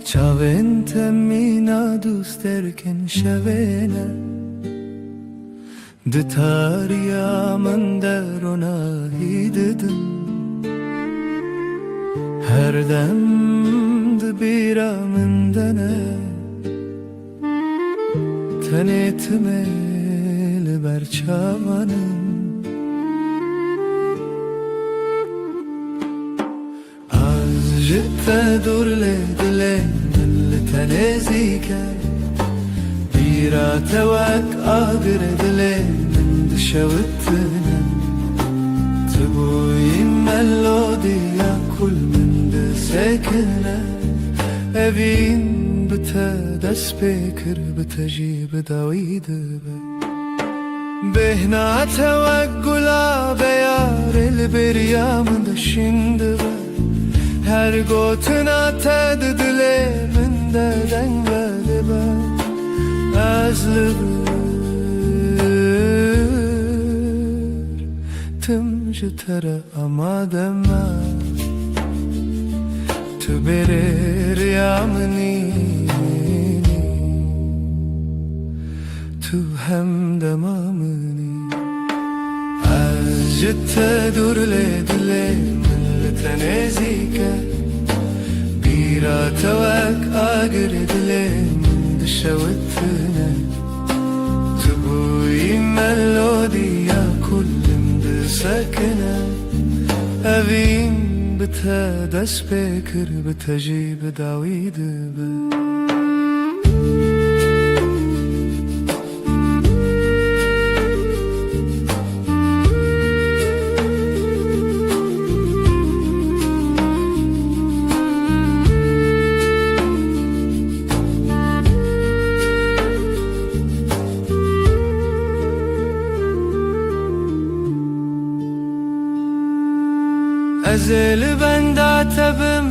چاوین مینا دوست درکن شوینه دتاریا من درونه هیددم her dem dibira min dene tenetime li ber çavanım az jitte dur le dile li tenezike bira tewek agir dile min dişevittine تبوي ملوديا كل من ساكنة أبين بتدس بكر بتجيب داويد بهنا توقلا بيار البريا من دشند her gotuna tedidile min de dengelibe azlıbı ترى أمادما تبرر يا منيني توهم دمامني أجت دور لدلي من لتنزيك بيرا توك أقر دلي من دشوتنا تبوي ملوديا كل ساكنة أبين بتدس بكر بتجيب داويد أزل بندا تبم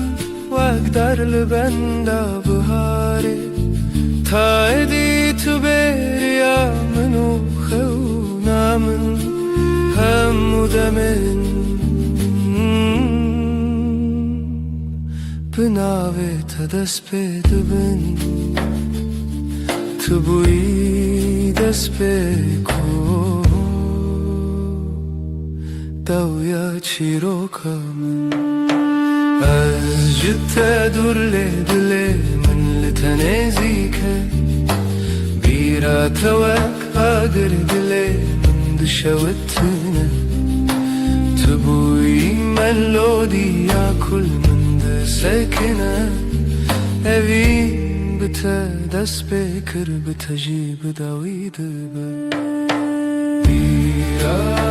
وأقدر لبندا بهاري تايدي تبيريا منو خونا من هم ودمن بناوي تدس بدبن تبوي دس بكو دويا تشيروكا من أزجت دور لدلي من لتنزيك بيرا توك أقر دلي من دشوتنا تبوي ملوديا كل من ساكنة أبين بتدس بكر بتجيب داويد بيرا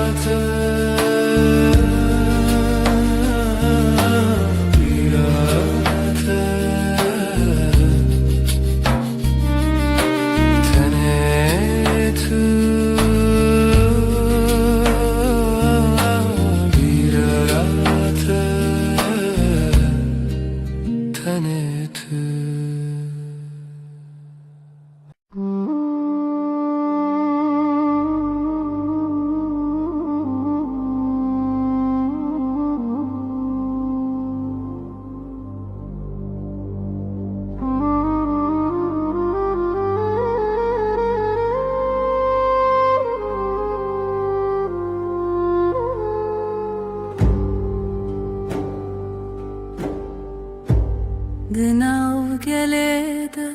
Genau gelede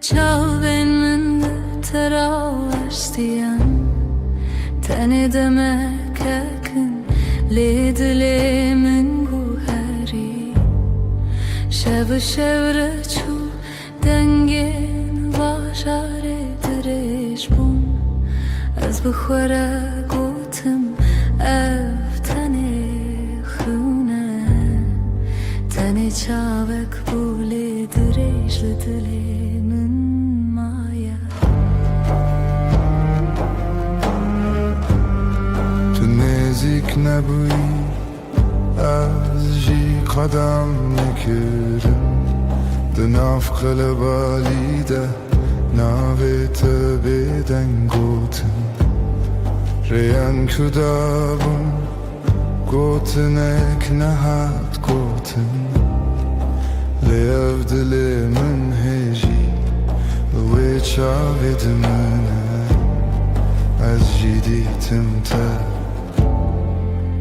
çaven min teraverstiyan tane demek yakın ledile min guhari şev şevre çu dengen vaşare direş bun az bixwara gotim ev tane xune tane çavek bule direş lidile min maya تو نزیک نبویی از جی قدم نکردم ده ناف قلبالیده ناویت بیدن گوتن ریان کدابون گوتنک نهات گوتن لیو دل من هجی وی چاوید منه از جدی تمتا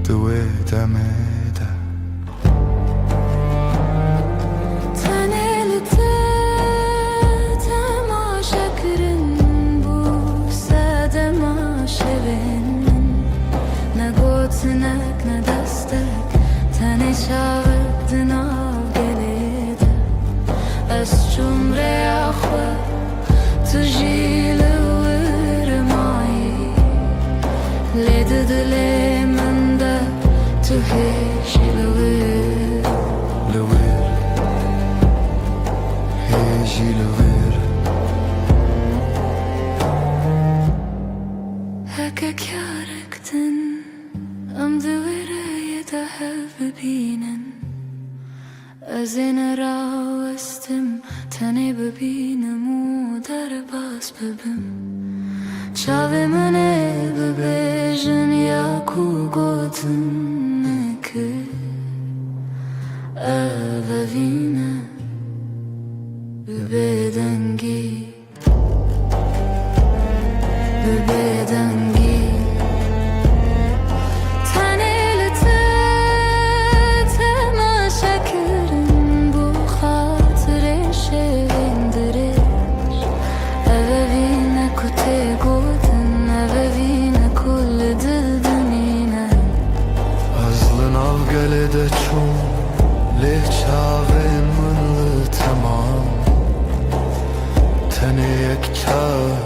دوی دمه Tınak ne destek Teni çağırdın av geledi Ez cumre axwe Tu jile virmayi Ledi dile min de Tu hiç levir لویر هیجی لویر Heke kârektin Am دویره یه هف ببینن از این راوستم تنی ببینم و در باز ببم چاوی منه ببیجن یا کو گوتن نکه اوینه ببیدنگی ببیدنگی گلده چون لی چاوه من تمام تنه یک چار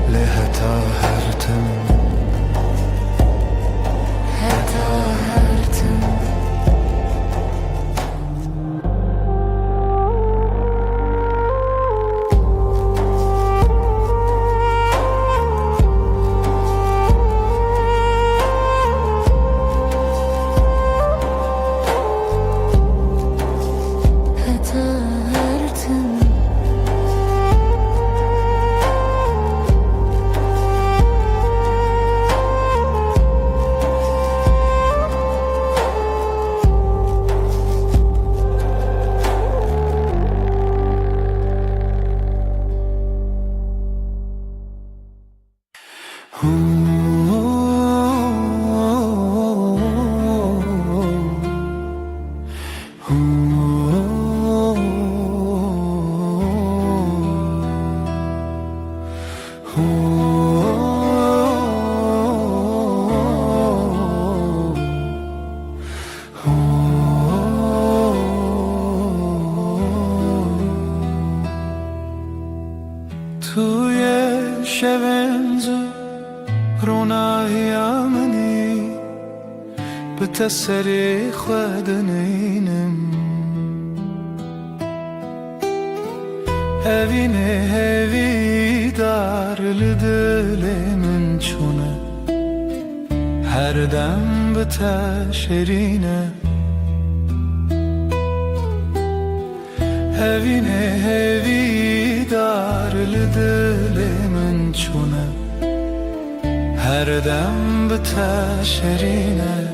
لی حتا هرتم حتا هرتم توی شبنزو روناهی آمنی به تسری خودنینم هوینه هوی دار لدل من چونه هر دم به تشرینه هوینه هوی دار لدل من چونه هر دم به تشرینه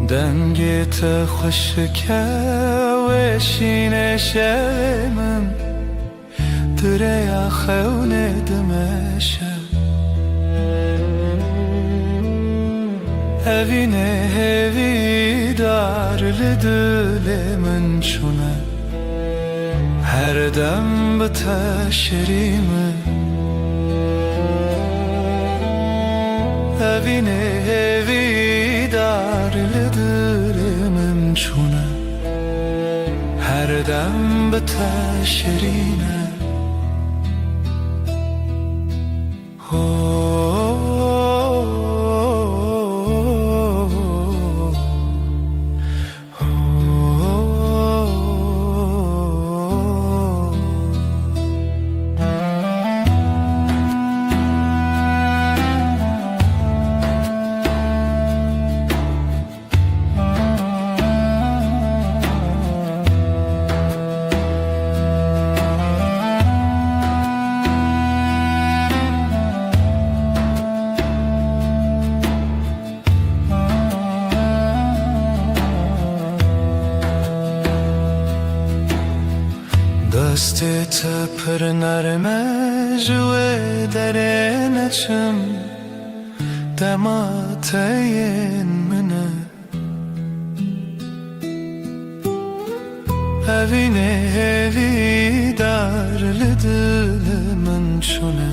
دنگت خوشکه و شینه شمم دره یا خونه دمشه هوینه هوی دار لدل من چونه هر دم به تشریمه هوینه هوی دار لدل من چونه هر دم به تشرینه دستت پر نرمه جوه دره نچم دمات این منه هوینه هوی دار لدل من چونه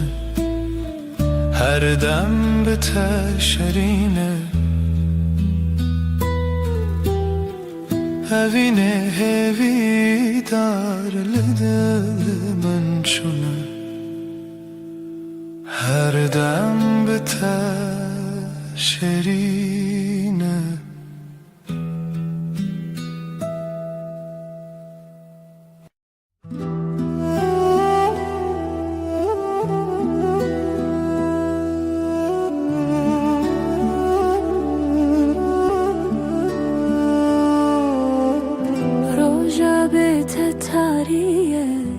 هر دم به تشرینه هوینه هوی دار لدل من چونه هر دم به تشرینه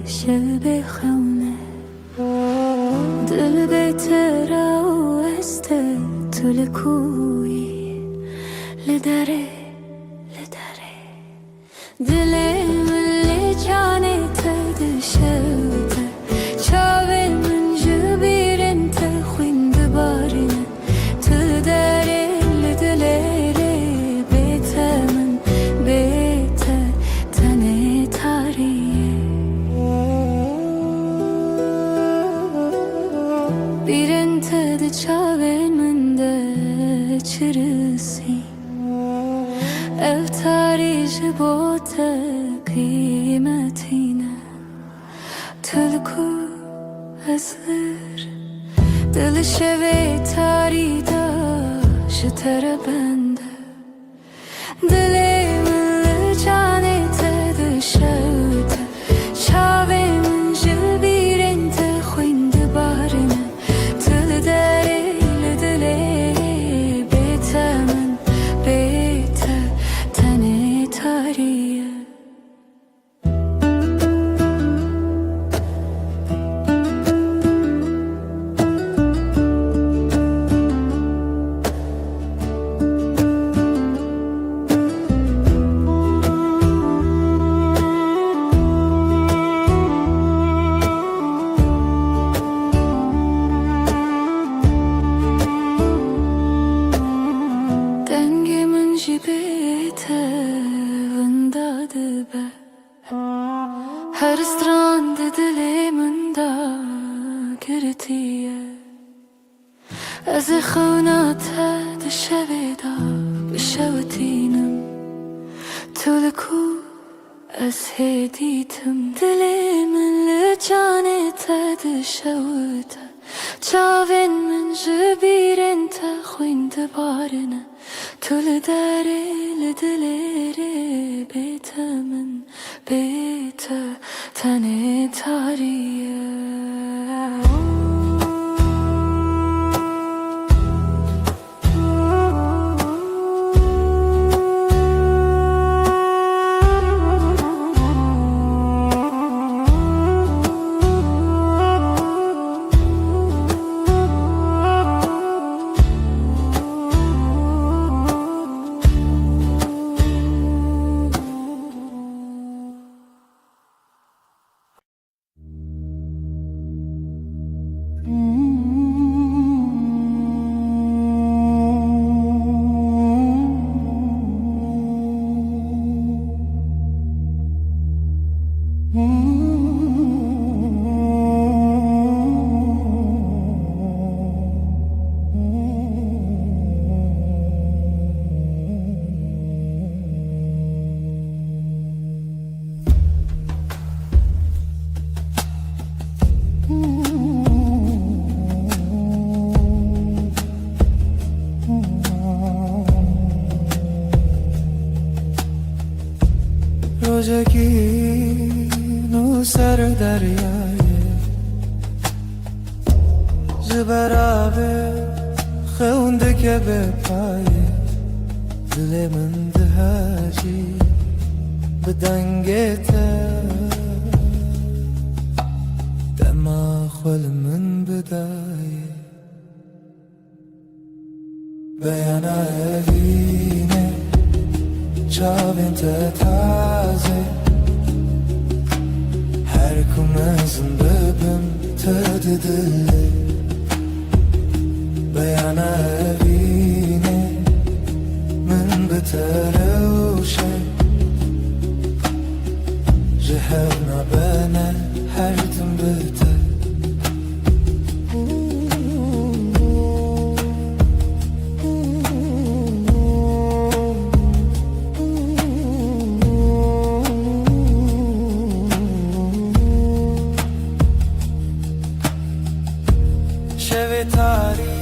شب خونه دل بهتر و است تو لکوی لدره دل من جانه تد شوت چاوه من جبیرن تخویند بارنه تو داره لدلره بیت من بیت تنه تاریه بیرن تد چاوه من ده چرسی افتاری جبوت قیمتینه تلکو ازر دل شوی تاری شتر بنده دل من جانه تد شوت چاوه من جبیرن تخویند بارنه تل داره لدله بیت من بیت تنه تاریه هر استراند دل من دا گرتیه از خونات دشوه دا بشوتینم تو لکو از هدیتم دل من لجانه تد شوت چاوین من جبیرن تخویند بارنه تو لداره لدلره بیت من بیت تنه تاریه روزگین و سر دریای زبرابه خونده که به پای دل من دهاجی به دنگت دماغ من بدای بیانا evine çavinte taze هركم ازم ببم تددل بيانا بيني من بتروشه جهرنا بنا هردم بته شویتاری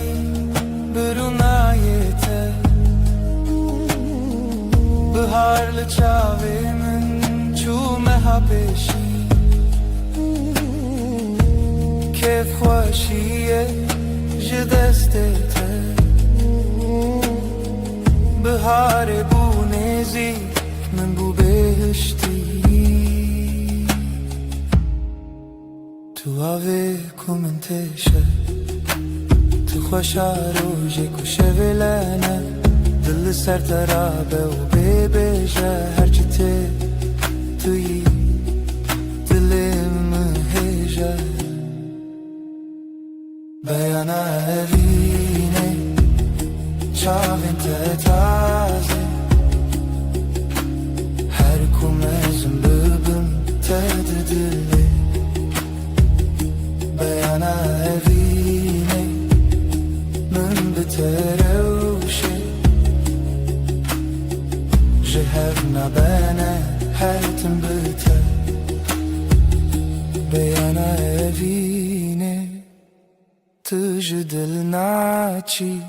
برونایته بهار لچاوی من چومه ها پیشی کیف خوشیه جدستته بهار بو نزیک من بو بهشتی تو آوه کومنتشه تو خوشا روژه کشه ولنه دل سر ترابه و ببیجه هرچی توی دلم هیجه بیانا اوینه چاوین تتازه هر کمزم ببم تددله بیانا اوینه من بتروشه جهرنا بنا هرتم بته بیانا اوینه تجدل ناچی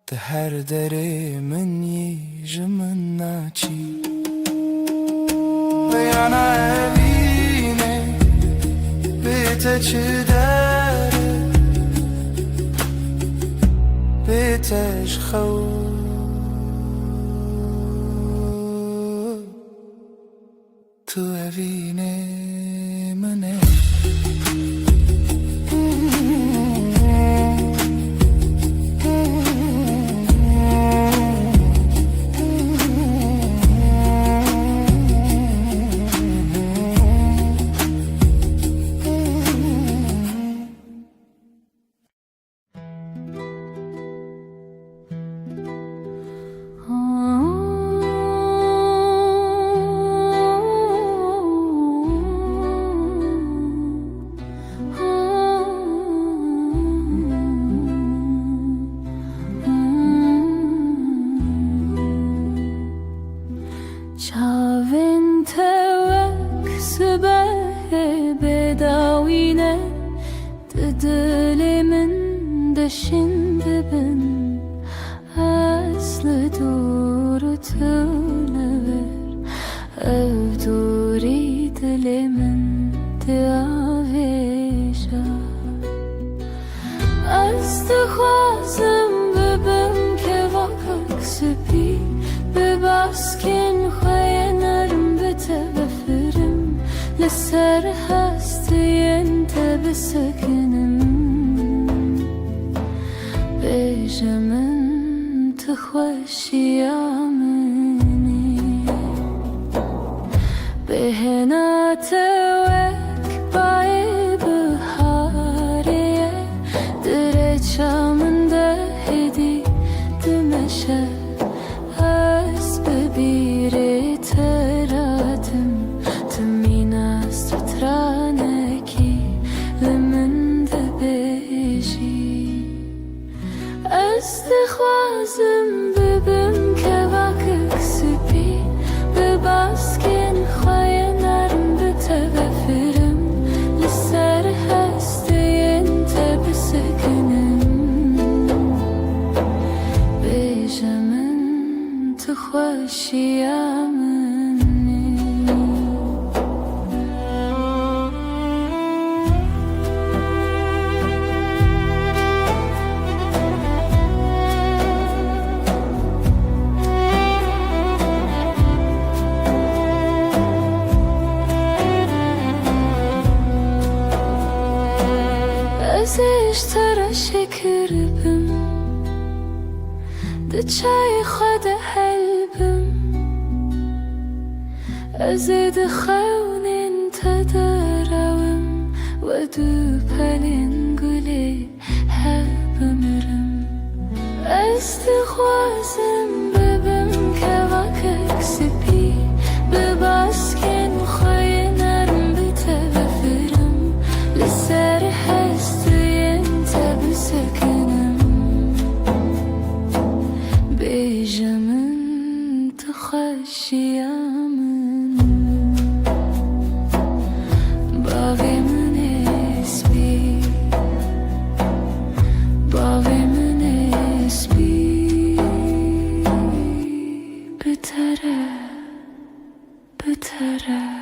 ده هر دره من یجمن ناچی بیانا اوینه بیته چه داره بیتش خو تو اوینه منه چاوین توک سبه بداوینه دل من دشین ببن اصل دور تلور او دوری دل من دیاویشا از دخوازم ببم که واقع سپی بباسکن خوی نرم بته بفرم لسر هستی انت بسکنم بجمن تخوشی آمنی بهنات وک بای بهاریه درچا من ده هدی دمشه ببیره تراتم تمین است ترانکی لمن دبیجی است خوازم ببم که واقع سپی بباسکن خوی نرم بتغفرم لسر هستی انت بسکنم بجمن خوشی آمنی ازش ترا شکر بم ده چای خود حلبم ازد خونین تدرم و دو پلنگلی هر بمرم استخوازم ببم که وکک سپی بباسکن خوی نرم بتوفرم لسر هستوین تبسکنم بیجمن تخشیامن باوی من اسبی باوی من اسبی بتره بتره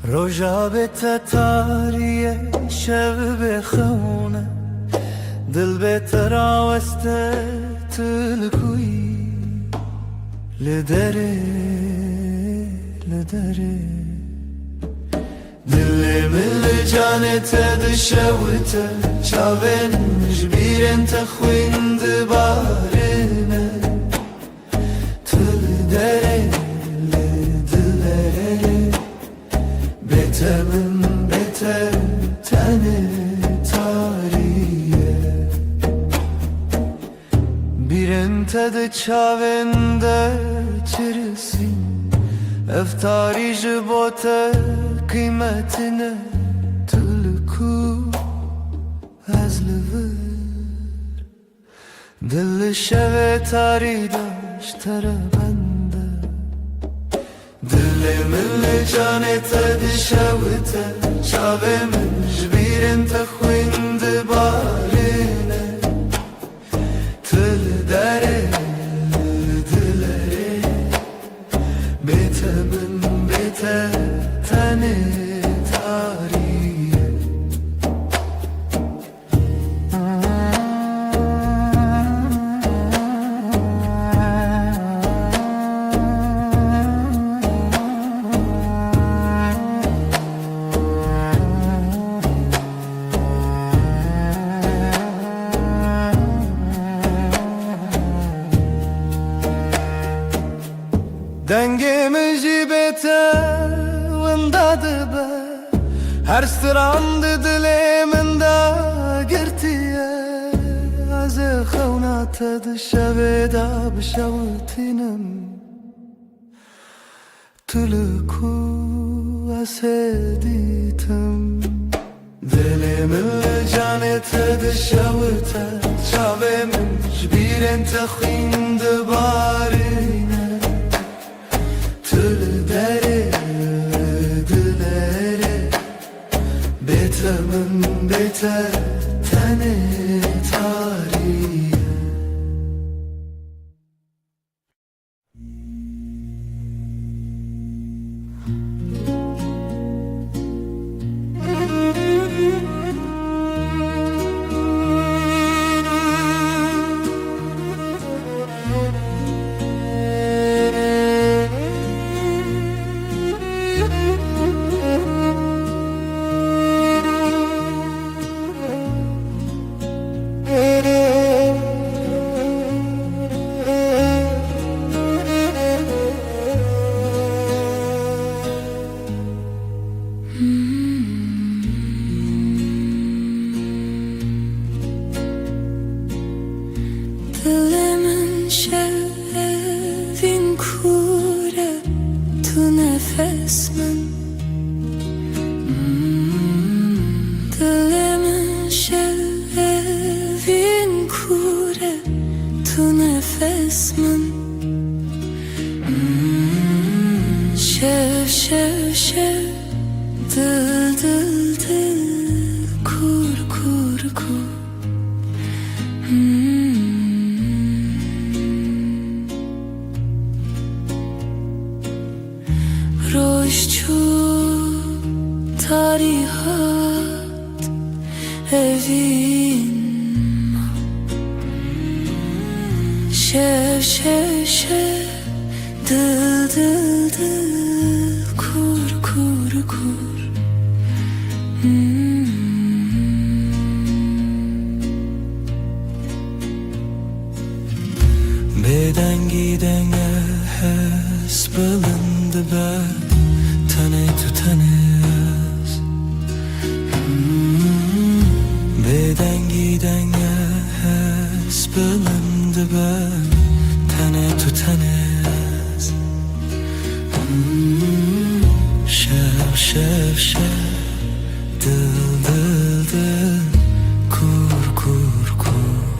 روژا به تتاریه شب بخونه دل به تراوسته تلکوی لدره لدره دل مل جانت دشوته چاون جبیرن تخویند بارنه تل دره لدلره Betemin beter tane tariye Bir entede çavende çirisin Eftari jibote kıymetine Tülku ezliver Dilli şeve taridaş tere bende Dilimin canete dişevite Çavemin jbirin tekhwinde barine Tıl dere dilere Betemin bete tane tariye Dengimizi beter vındadı be Her sırandı diliminde girtiye Azı khavnata dışaveda bişavutinem Tülku aseditim Dilimin canete dışavuta Çavemin jbiren tekhinde barine Tül dere dilere Betemin beter tane tariye Dilimin şevin kure tu nefes min Dilimin şevin kure tu nefes min Şev şev şev dil dil dil kur kur kur Roşçu tarihat evin şev şev şev dıl dıl dıl kur kur kur Beden gidene hes bılındı be Tane tutanız Beden gidene hes bılındı be Tane tutanız Şev şev şev Dıl dıl dıl Kur kur kur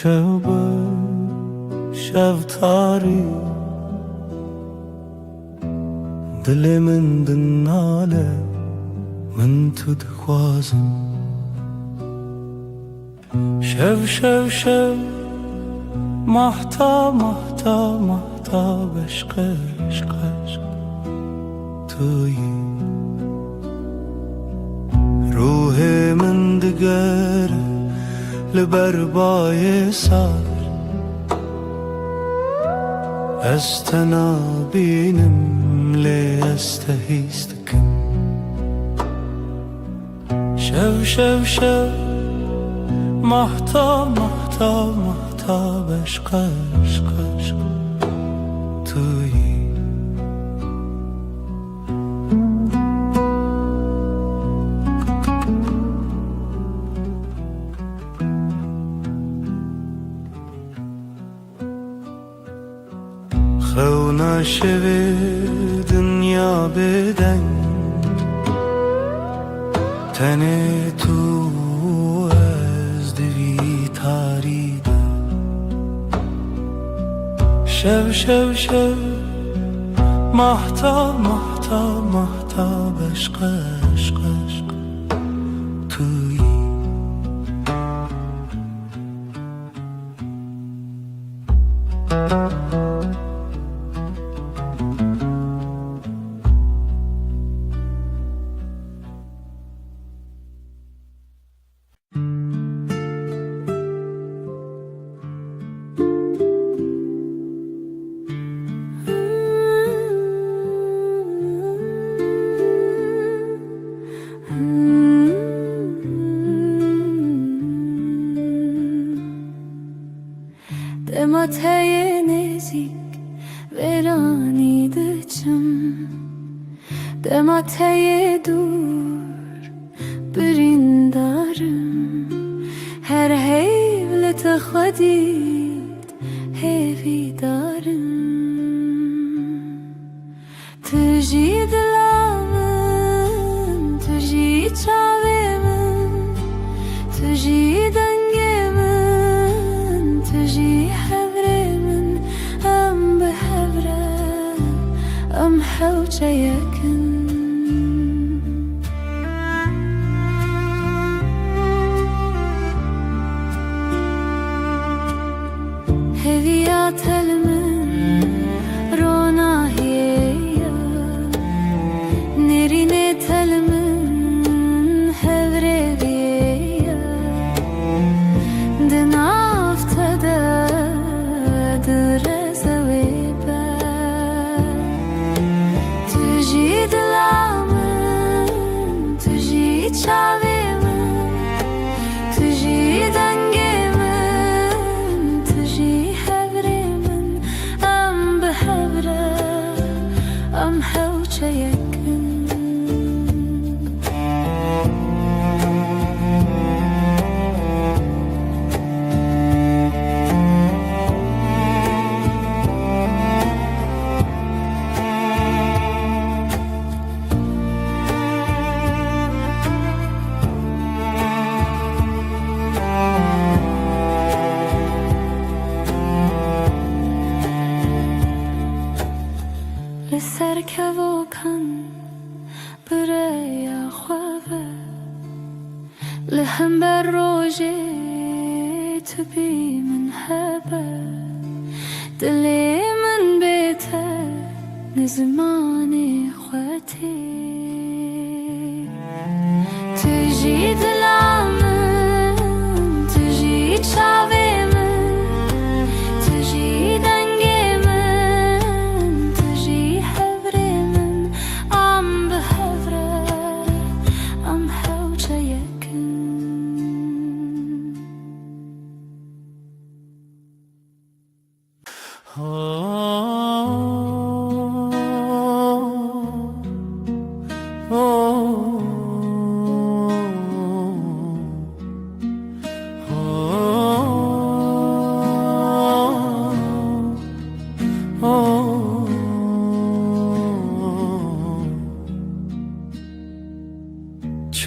شب شب تاری دل من دناله من تو دخوازم شب شب شب محتا محتا محتا بشق عشق عشق تویی روح من دگره لبربای سر استنابینم لیستهیستکم شب شب شب محتا محتا محتا بشق عشق عشق تویی خونه شوی دنیا بدن تن تو از دوی تاریده شب شب شب محتا محتا محتا بشق عشق عشق تویی Demateye nezik veranide çım Demateye dur birindarım Her hevlete xwadid hevidarım Tujî dilamın, tujî çavemin Tujî dengemin, tujî hevremin Em bi hevre, em hewçe yekin Heviya telmin, ronahiye Nerine telmin, hevreviye Dinaftada, direze ve ben شيكن لسركب و کن برای خوابه لهم بر روژه تو بی من هبه دلی من بیته نزمان خواتی تجی دلامن تجی چاوی من تجی دنگی من تجی حبری من ام به حبره ام حوچه یکن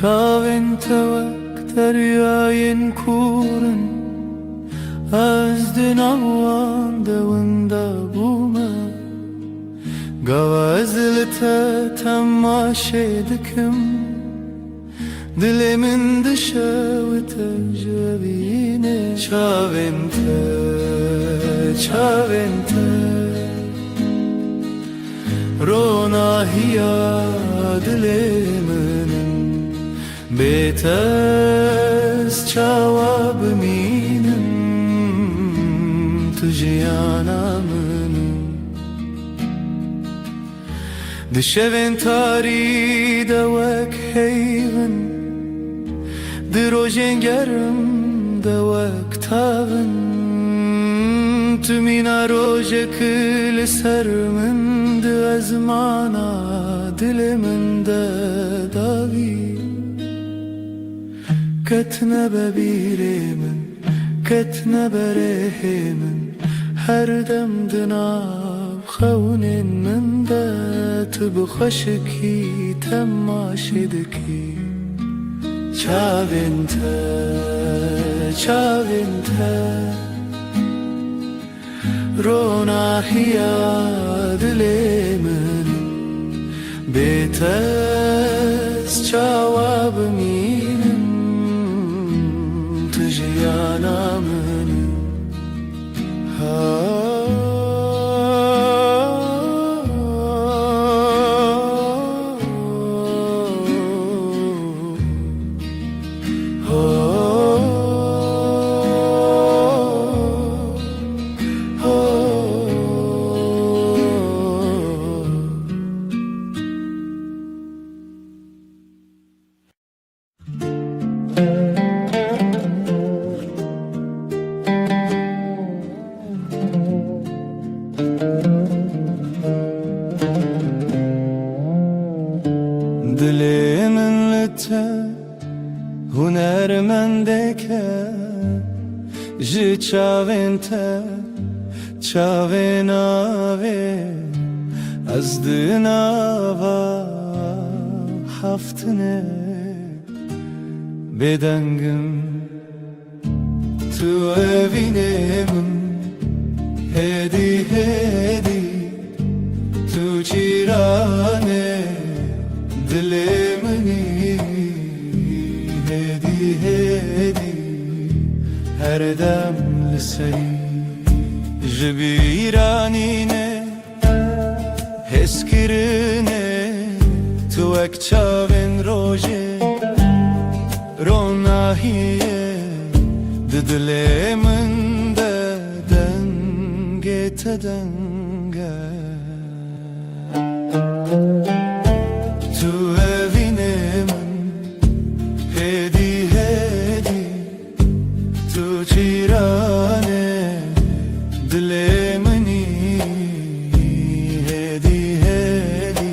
Çavên tewek deryayên kûrin Ez di nawan de winda bûme Gava ez li te temaşê dikim Dilê min dişew te jebîne Çavên te, çavên te Ronahiya dilê min Bêtez çawa bimînim Tu jiyana min Di şevên tarî de wek heyvin Di rojên germ de wek tavin Tu mîna rojek li ser min di ezmana dilê min de davî Ketne be bîrê min, ketne berê min Her dem di nav xewnên min de Tu bi xweşikî temaşê dikî Çavên te, çavên te Ronahiya dilê min Bêtez çawa bimînim Tu jiyana min Dilê min li te hunermendeke Ji çavên te, çavên avê Ez di nava haftinê bêdengim Tu evînê min hêdî hêdî Tu çîranê dilê minî hêdî hêdî Her dem li serî Ji bîranînê hêzkirinê Tu wek çavên rojê Ronahiyê di dilê min de dengê te denge Tu evînê min hêdî hêdî Tu çîranê dilê minî hêdî hêdî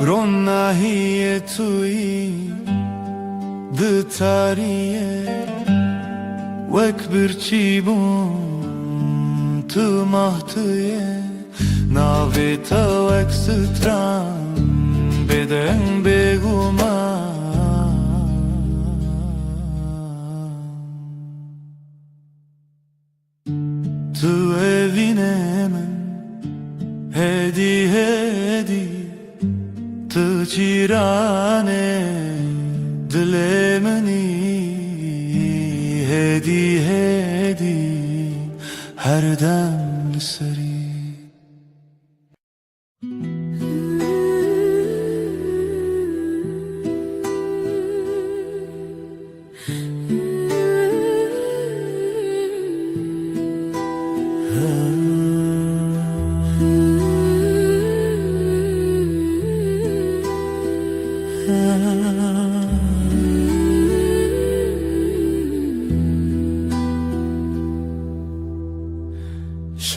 روناهی توی دتاریه وک برچی بون تو ماهتویه ناوی تا وک ستران بدن بگو من تو evine من هدی هدی تو چیرانه دل منی هدی هدی هر دم لسری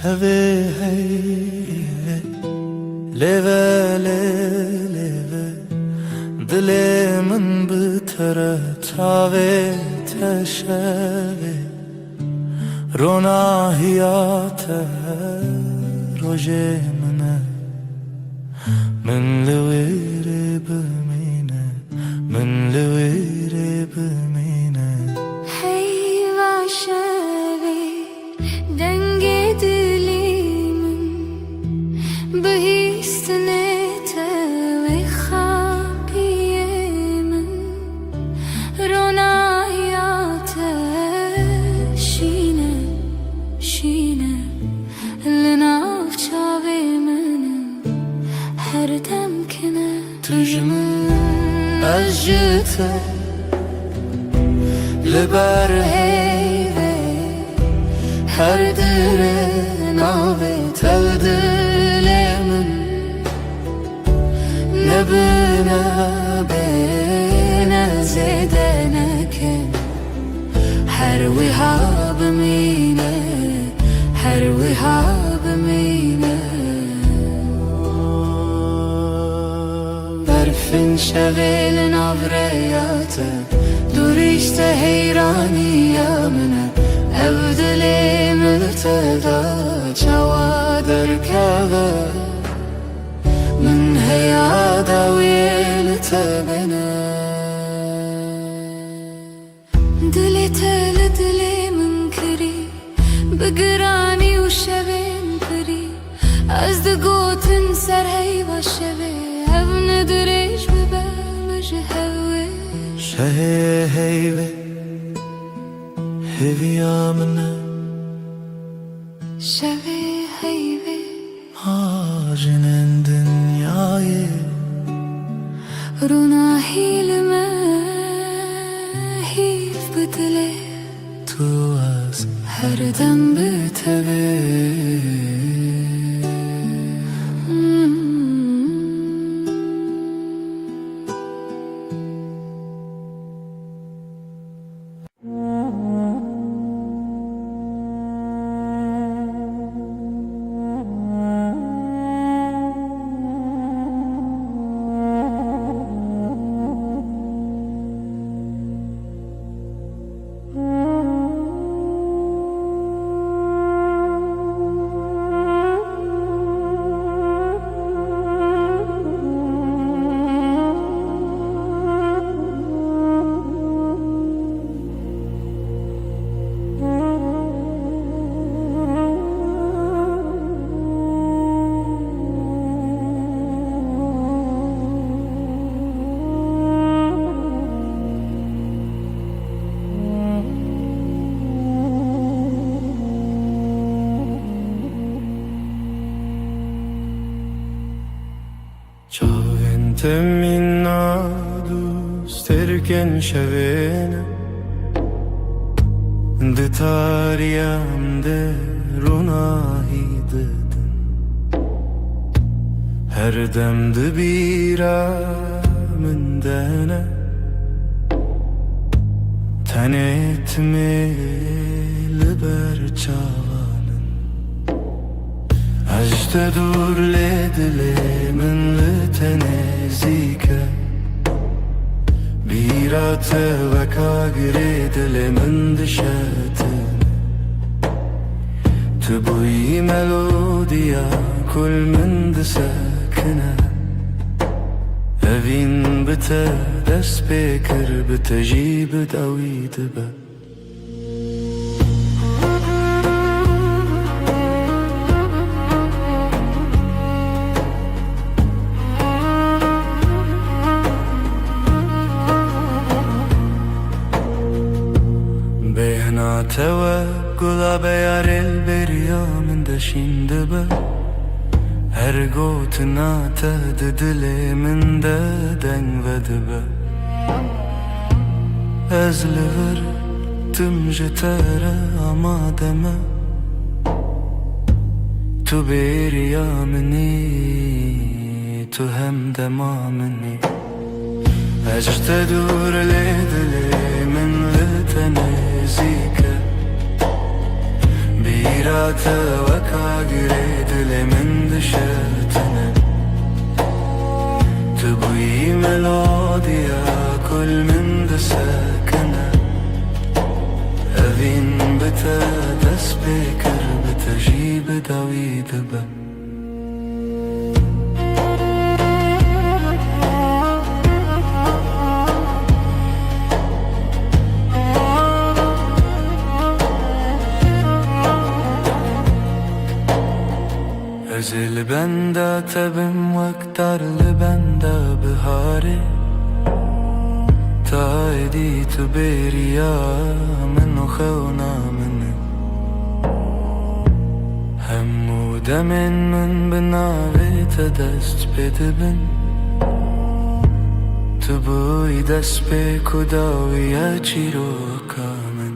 شوه لوه لوه دل من بتره تاوه تشوه روناهیاته روژه منه من لویره بمینه من لویره بمینه هی واشوی دنگ دلیمن بهیستنته و خاپیه من روناهیاته شینه شینه لناف چاوی منم هر دم کنه تجمن از جته لبر هیوه هر دره ناوه تل دل من نبنه بینه زیده نکن هر ویها بمینه هر ویها بمینه برفین شویل ناوریاته دوریشته حیرانی منه او دلی ملتدا چوا درکوه من هیادا ویلته بینه دلی تل دلی من کری بگرانی و شوین پری از دگوتن سر هی و شوی او ندریش ببه بجه هوی شه هیوه هیوی آمنه شوی هیوی آجنن دنیای روناهی لمه هیف بدله تو از هر دم بتوه Temminna dusterken şevene de tariyam de runahi dedin her demde bir amın dene ten etmeli berçavanın ajda dur ledile min le tenez بیرات وکا گری دل من دشتن تبوی ملودیا کل من دسکنه اوین بته دست بکر بتجیب داوی دبه بهنا توا قلا بيار البريا من دشين دبا هرقوتنا تهددلي من دادن ودبا أزلغر تمجتارا أما دما تو بيريا مني تو هم دما مني أجرت دور ليدلي من لتنزيك بيرات وكا قريد لمن دشتنا تبوي ملوديا كل من دسكنا أذين بتا دس بكر بتجيب داوي دبا أزل بندا تبم وقتر لبندا بهاري تايدي تبيريا منو خونا مني همو دمن من بناوي تدست بدبن تبوي دست بكو داوي أجيرو كامن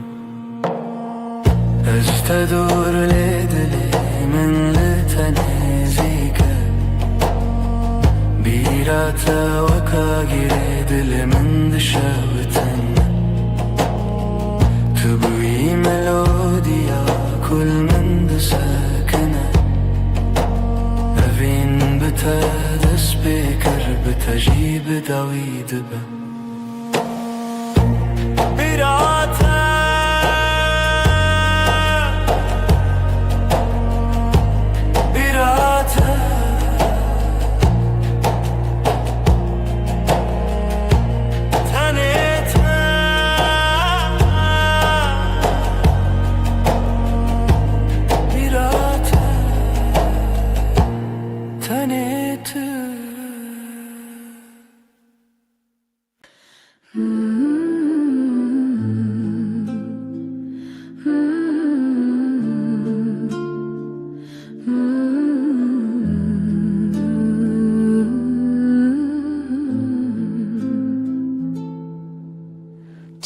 أجتدور لدلي من لتنزيك بيرات وكا قريد لمن دشاوتن تبوي ملوديا كل من دسكنا أفين بتا دس بكر بتجيب داوي دبا بيرات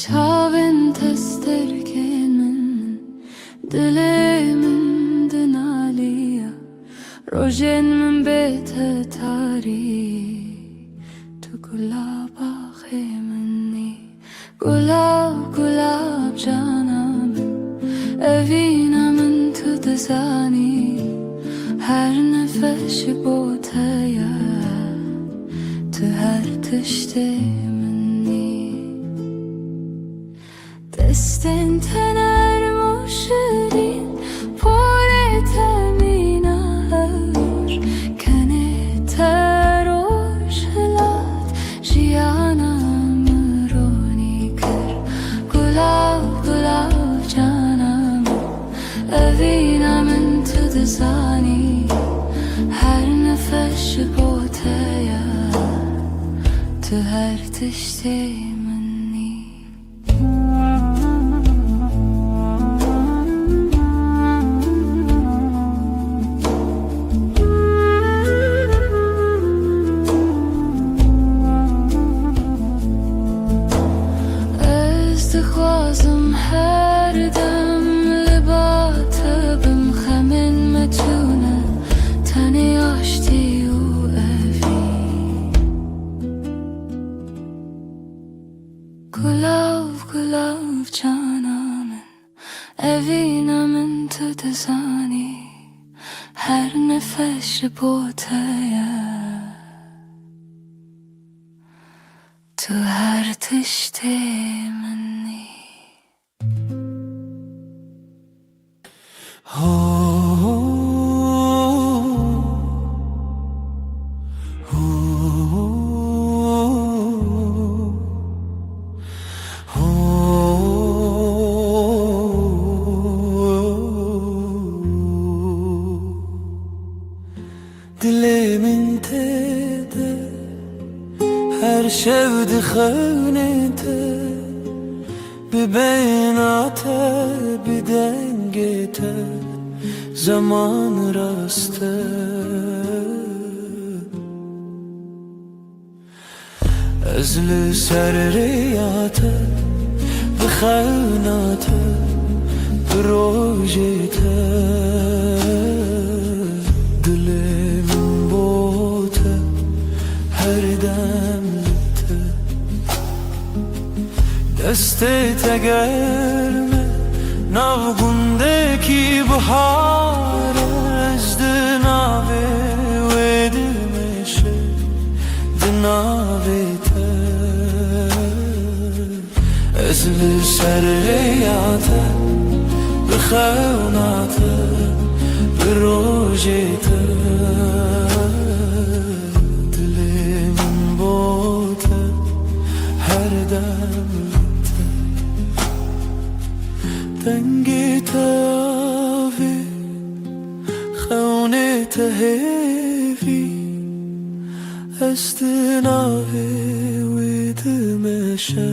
Çavin testerkenin dilemin dinaliya rojen min bete tari tu gulaba khemni gulab canam evina min tu desani her nefes botaya tu her tişte دستن تنر مشرين پاره تمینار کنه تروش هلات جیانم رونی کر گلاب جانم اوینم تو دزانی هر نفش بوتیا تو هر تشتی خوازم هر دم لباتبم خمن متونه تنی آشتی و اوی گلاب جانامن اوینامن تو دزانی هر نفش بوتیا تو هر تشتي مني Dilimin tede her şevdi xeynete bir beynate bir dengete zaman raste ezli serriyate bir xeynate bir rojete dilimin bote her demlite deste tegerme navgundeki bahar ezdi nave ve dilmeşe dinavete ezli serriyate bir xeynate bir rojete dilimin bote her demlite dengi tavi xeynete hevi estinave vidmeşe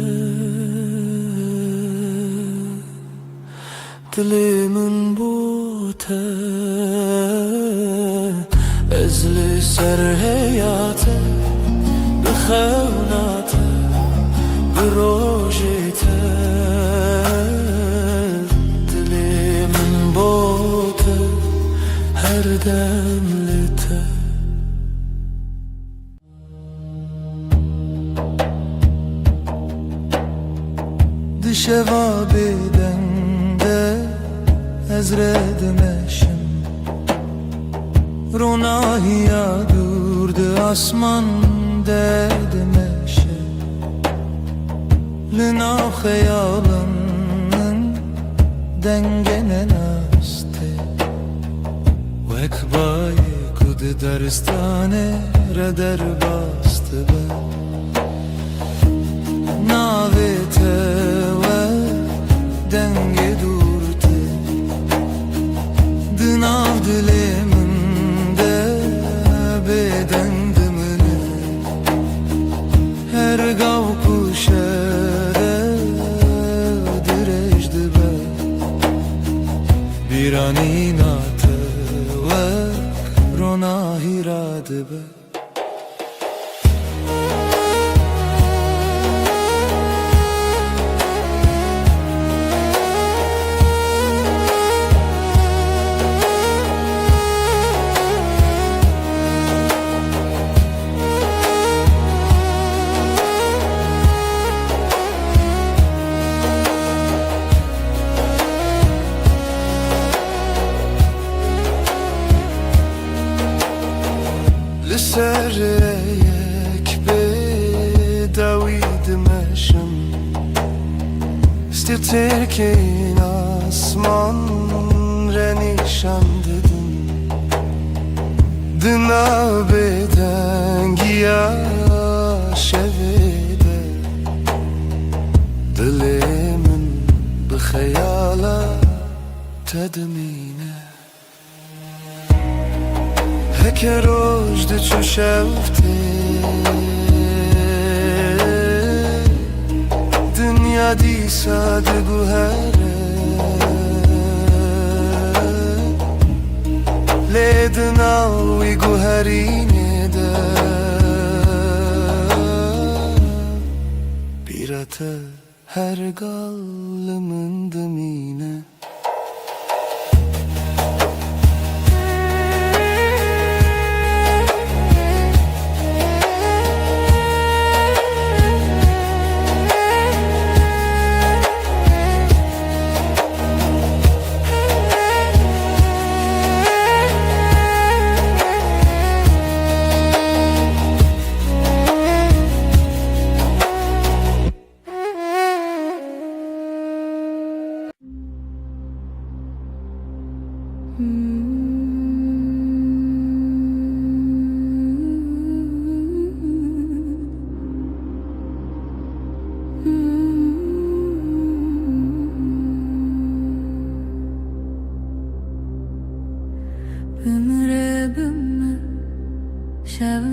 dilimin bote ezli serheyate bir xeynate bir rojete dilimin bote her demlite dişeva bedende ezredmeşim Ronahiya durdu asman derdmeşe Lina hayalının dengene naste Vekbaye kudu daristane reder bastı ben Navete ve denge durdu Dınav diliminde beden dımını Her gav kuşere direjdi ben Bir an inatı ve rona hiradı ben Serreyek bedavid meşem Stirterken asman renişan dedim Dına beden giya şevede Dilimin bi xeyala tedmine Heke rojde çu şevte Dünya disade bu here Ledin avi guherine de Bir ate her gallımın dımine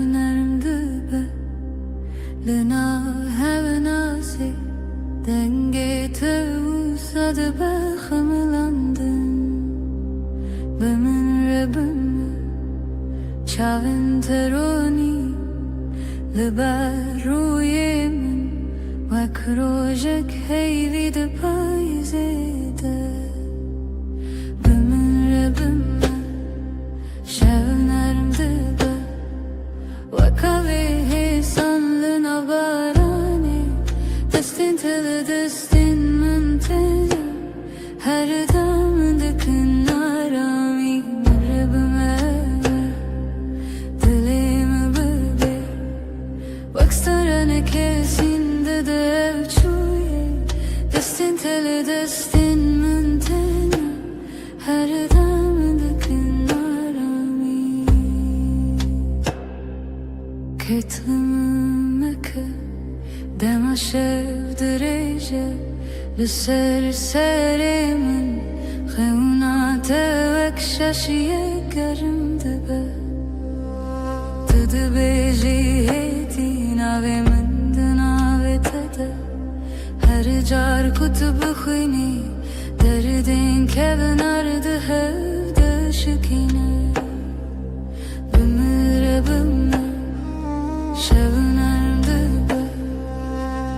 شونرمد به لنا هونازی denge tevsad bexmlandın Bemin rebim çavin teroni Liber ruyemin Vek rojek heyvi de payzede Bemin rebim şevnerim dibe Vek avi hesanlın abarani Destin tele destin müntezer Her damdakın arami Merebime Dilimi bebe Bakstarane kesinde de evçuye Destin tele destin müntezer Her damdakın arami Ketlimimeke Dema şevdirece Lüser serimin Xevna tevek şaşiye gerim dibe Tıdı beji heti Navemin dinavete Her car kutubu khini Derdin kevin ardı hevde şikine Bimire bimme Şevner dibe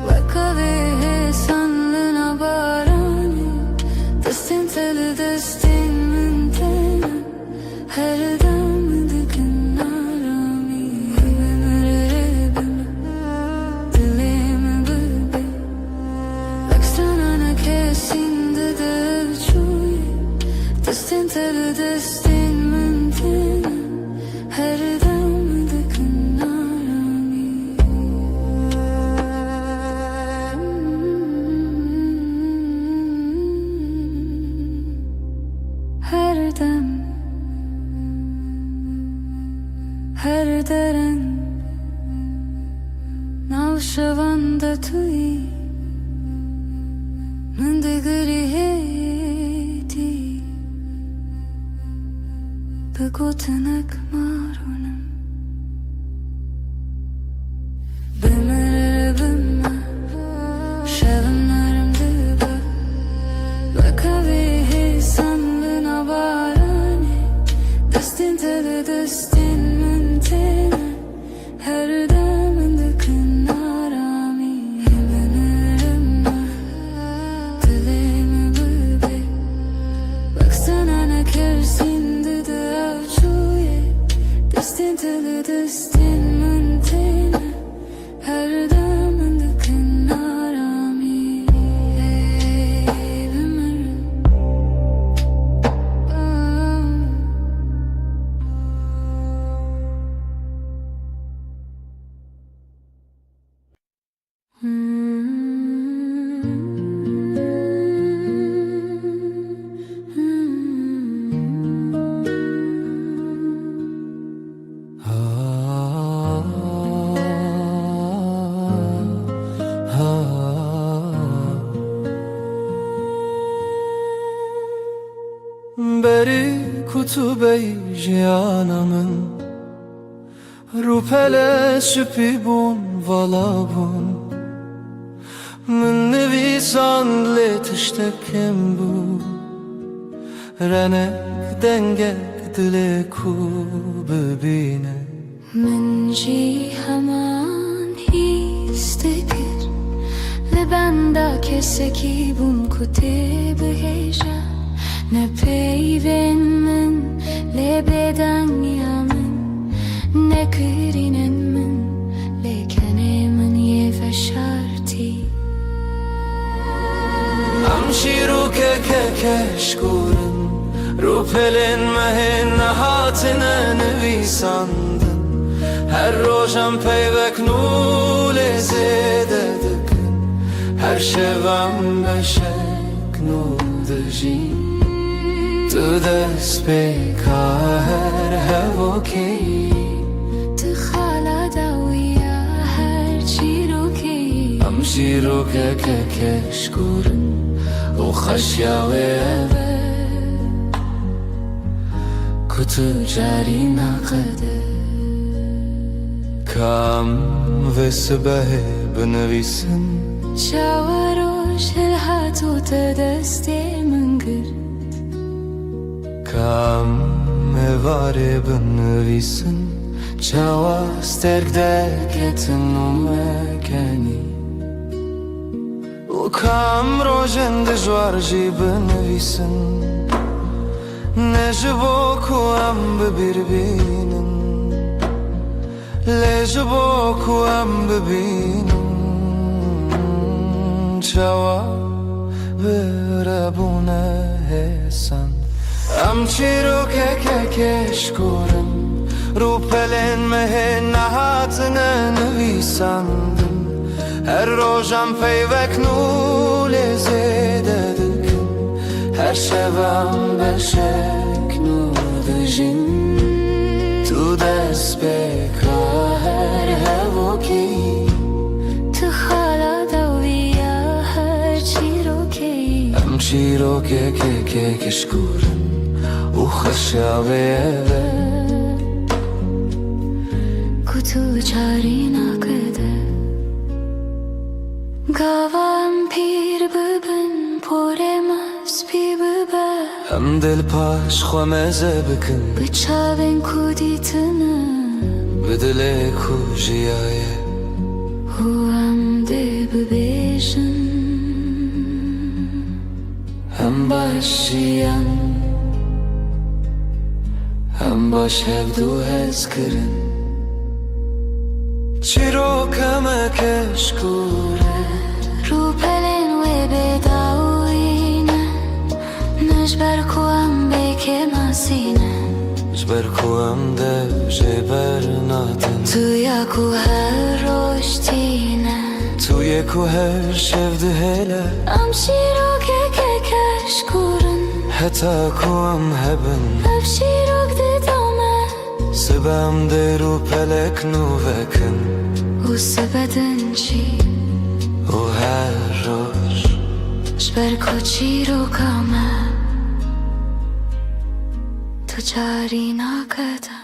Vekave hesanlına barani Destin teli destin müntene Her damdıkın arami Bimire dilimi bebe Ekstranana kesinde de çuye Destin teli destin müntene Her damdıkın arami Her dem Her deren Navşavanda tui Mındigri heti Begotenek marunum Bimere bimme Şevnerim dibe Vekavi hesanlına barani Destin tele destin müntene Her damındıkın arami Bimirim dilimi bebe Baksana ne kersinde de avçuye Destin tele destin müntene Her damındıkın arami Bimirim Beri kutubey jiyanamın Rupele süpibun valabun Min nevisan letiştekem bu Renek dengek dile ku bebine من جی همان هیستگر لبندا کسکی بوم کتی بهجا نه پیون من لبدن یامن نه کرینن من لکنه من یه فشارتی Amşiru kekeşkurun Rupelin mehin nahatine nevisandın Her rojam peyvek nule zededıkın Her şevam beşek nudji Tu dest peka her hevoki تخالا داویا هر چی رو کی Amşiru kekeşkurun O خشیاوه kutu cari naqede קם וסבהה בנביסן شاوروش الحاتو تدستي من قرد קם מבare בנביסן چاوا سترگدکتن مکانی و کام روزن دجوار جی بنویسن نجبو کوام ببیر بینن لجبو کوام ببینن چاوا برابونه هسن ام چیرو که کشکورن رو پلن مهن نهاتنا نویساندم هر روزم پیوکنو لزیده دکن هر شبم بشکنو دجین تو دست بکار هوکی تخالا دویا هر چی رو کی ام چی رو که کشکورن و خشاوه تو چاری نکده گاوام پیر ببن پرم از پی ببر هم دل پاش خوامزه بکن بچاون کودی تنه بدل کوجیایه هو هم ده ببیشن هم باشیم هم باش هفدو هز کرن چیرو کمکش کوره رو پلن و بداوینه نجبر کوام بکه مسینه جبر کوام ده جبر ناتن تویا کو هر روشتینه توی کو هر شفده هله ام شیرو که کشکورن حتی کوام هبن اف شیروک دیدامه سبام ده رو پلک نوکن و سبدن چی و هر روز شبر کوچی رو کامه تو جاری نکدم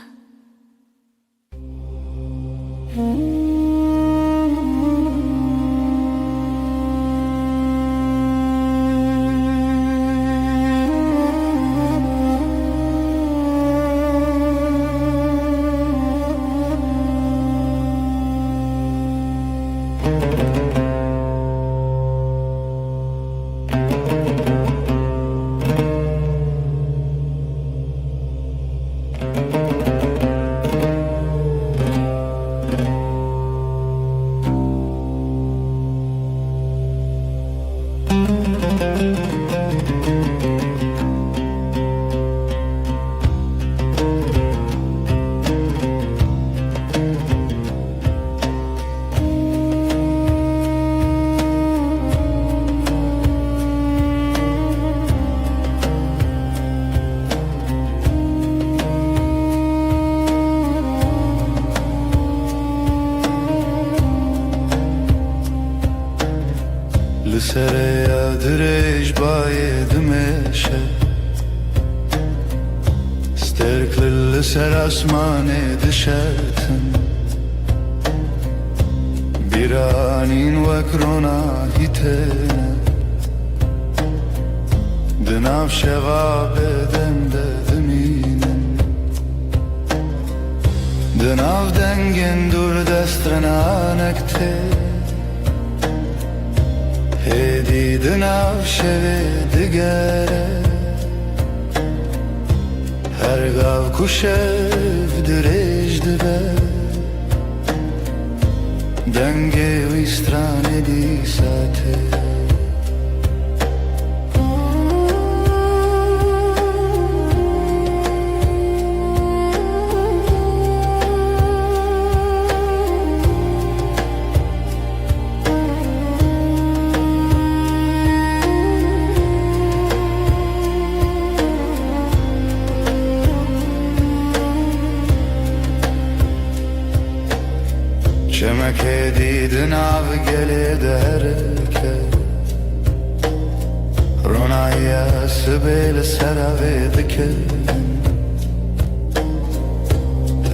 لسر یادرش باید میشه سترکل لسر اسمان دشتن بیرانین وکرونا هیتن دناف شواب دنده دمینن دناف دنگن دور دسترنا نکته هدی دناف شوه دگره هر گاو کشف درش دبه دنگه و استرانه دی ساته چمکه دیدن آب گله درکه رونایی سبیل سراوی دکه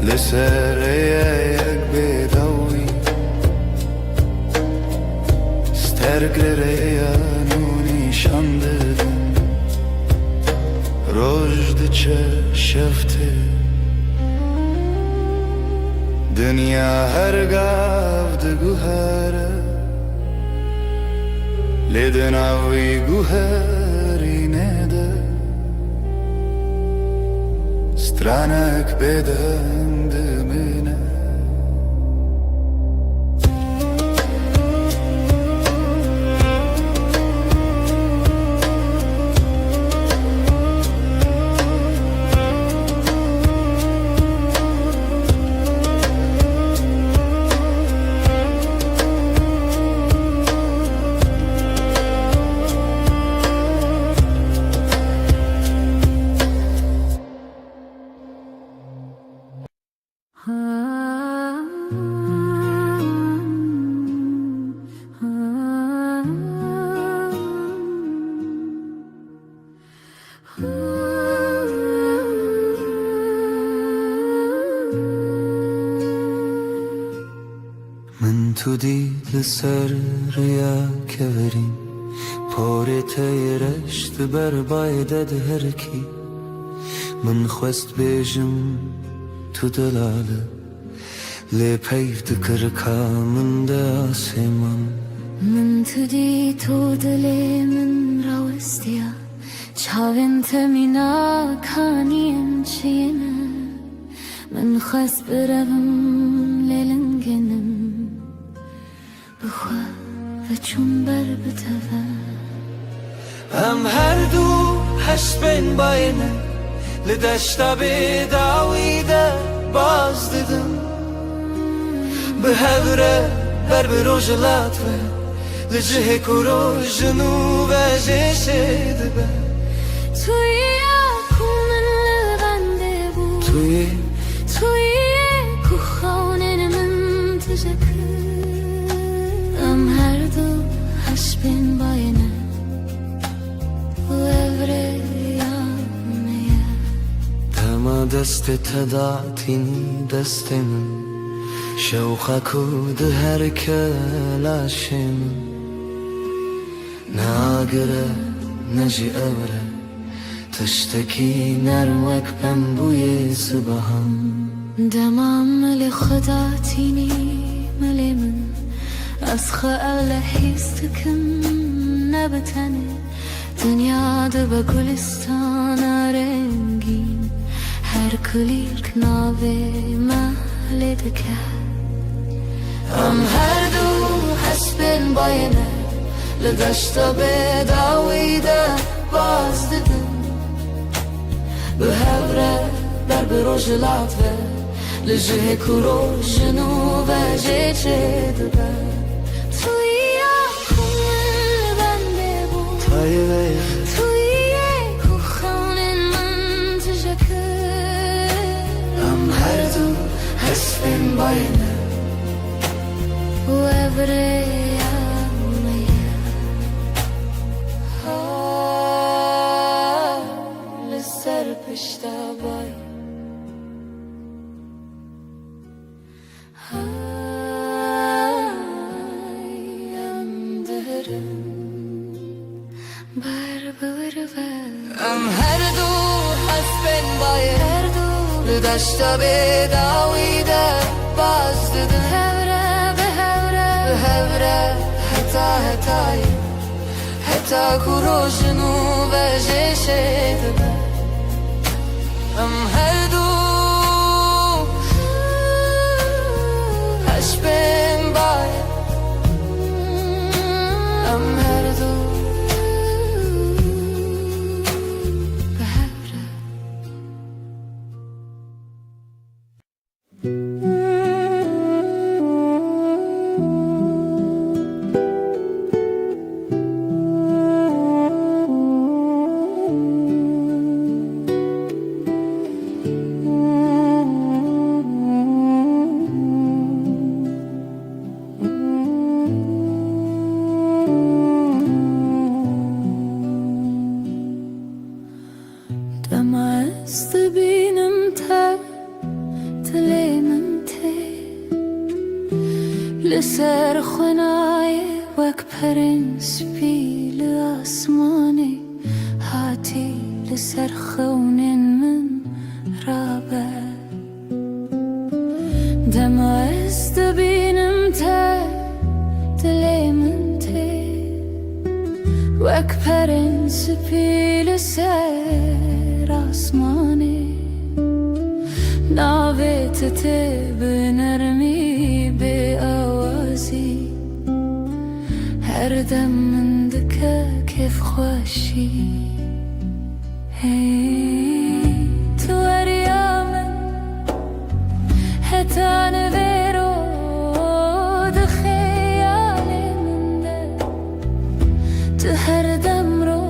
لسر یک بید برگره یانونی شانددن رجد چه شفته دنیا هر گفت گوهره لیدن آوی گوهری نده stranek beden dümine من تو دید سر ریا کورین پارت رشت بر بایدد هر کی من خواست بیجم تو دلاله لی پیفت کرکا من ده آسمان من تو دی تو دلی من راوستیا چاوینت مینا کانیم چینه من خواست برم لیلنگنم بخوا و چون بر بتوه هم هر دو هشت بین باینه لدشتا بیداویده باز دیدم به هوره بر بروجلات و لجه کرو جنوب جشه دبه توی اکومن لبنده بود توی کو خانه من تجکر ام هر دو هش بین باینه و evre yanmaya تما دست تدعتینی دست من شوخه کود هر کلاشم ناگره نجی اوره تشتکی نروک بمبوی صبحم دمام مل خدا تینی مل من از خیال حیستکم نبتنه دنیا ده با گلستان رنگین هر کلیر کناوه محل دکه ام هر دو حسبن باینه لدشتا بداویده باز دیدم به هوره بر بروجلات و لجه کرو جنوب جیچه دبه توی اکومن بنده بود توی کو خانه من تجکر ام هر دو حسبن باینه و evre yanmaya لسر پشتا بای ام هر دو حسبن بای هر دو لدشتا بداویده باز دیدن هوره به هوره حتا کرو جنوب جشه دبه ام هر دو هش بین بای ام هر دو به هوره لسر خنای وەک پەرنسپی لە ئاسمانێ هاتی لەسەر خەونێن من ڕابەر دەما ئەس دەبینم تە دلێ من تێ وەک پەرنسپی لەسەر ئاسمانێ ناوێتە تێ بنەرمی بێ ئاوازی هەردەم من دکە کێفخۆشی تو وەریا من هەتا نەڤێرۆ دخەیالێ من دە تو هەردەم ڕۆ